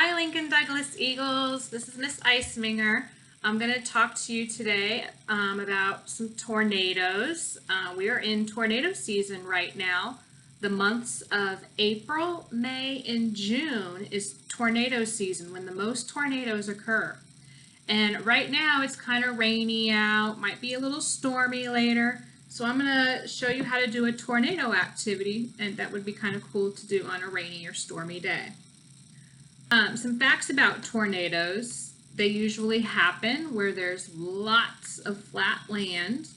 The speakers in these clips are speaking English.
Hi Lincoln Douglas Eagles, this is Miss Iseminger. I'm going to talk to you today about some tornadoes. We are in tornado season right now. The months of April, May, and June is tornado season when the most tornadoes occur. And right now it's kind of rainy out, might be a little stormy later. So I'm going to show you how to do a tornado activity, and that would be kind of cool to do on a rainy or stormy day. Some facts about tornadoes. They usually happen where there's lots of flat land.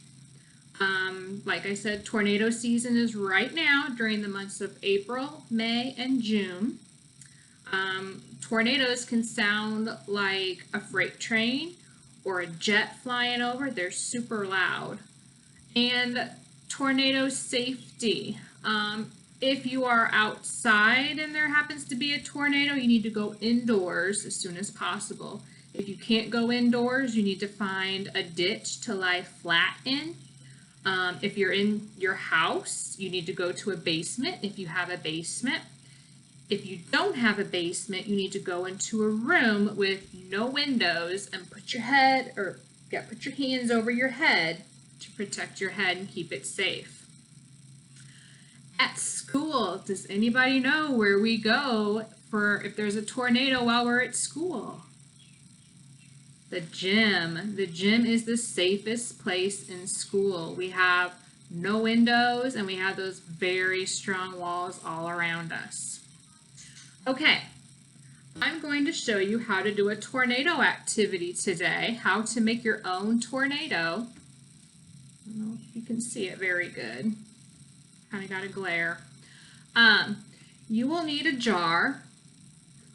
Like I said, tornado season is right now during the months of April, May, and June. Tornadoes can sound like a freight train or a jet flying over. They're super loud. And tornado safety. If you are outside and there happens to be a tornado, you need to go indoors as soon as possible. If you can't go indoors, you need to find a ditch to lie flat in. If you're in your house, you need to go to a basement if you have a basement. If you don't have a basement, you need to go into a room with no windows and put your hands over your head to protect your head and keep it safe. At school, does anybody know where we go for if there's a tornado while we're at school? The gym. The gym is the safest place in school. We have no windows and we have those very strong walls all around us. Okay, I'm going to show you how to do a tornado activity today, how to make your own tornado. I don't know if you can see it very good. Kind of got a glare. You will need a jar.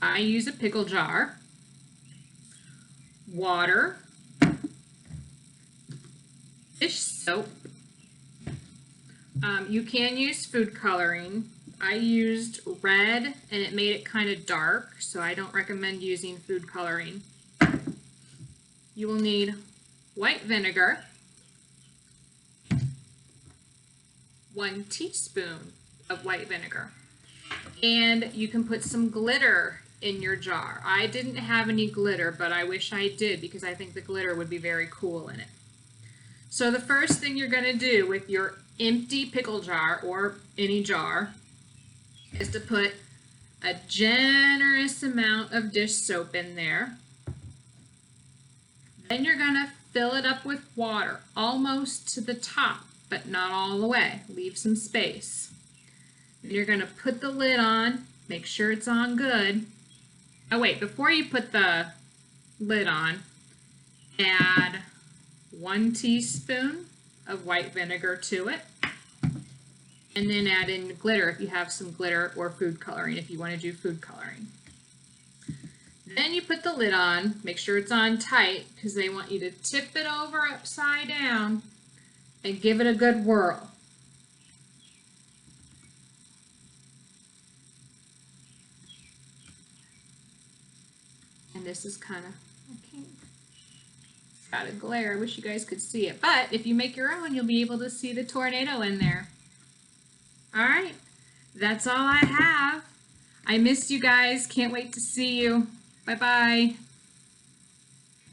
I use a pickle jar, water, dish soap. You can use food coloring. I used red and it made it kind of dark, so I don't recommend using food coloring. You will need white vinegar, 1 teaspoon of white vinegar, and you can put some glitter in your jar. I didn't have any glitter, but I wish I did because I think the glitter would be very cool in it. So the first thing you're going to do with your empty pickle jar or any jar is to put a generous amount of dish soap in there. Then you're going to fill it up with water almost to the top, but not all the way. Leave some space. And you're going to put the lid on, make sure it's on good. Oh wait, before you put the lid on, add 1 teaspoon of white vinegar to it. And then add in glitter if you have some glitter, or food coloring if you want to do food coloring. Then you put the lid on, make sure it's on tight because they want you to tip it over upside down and give it a good whirl. And this is kind of, it's got a glare. I wish you guys could see it. But if you make your own, you'll be able to see the tornado in there. All right, that's all I have. I missed you guys. Can't wait to see you. Bye-bye.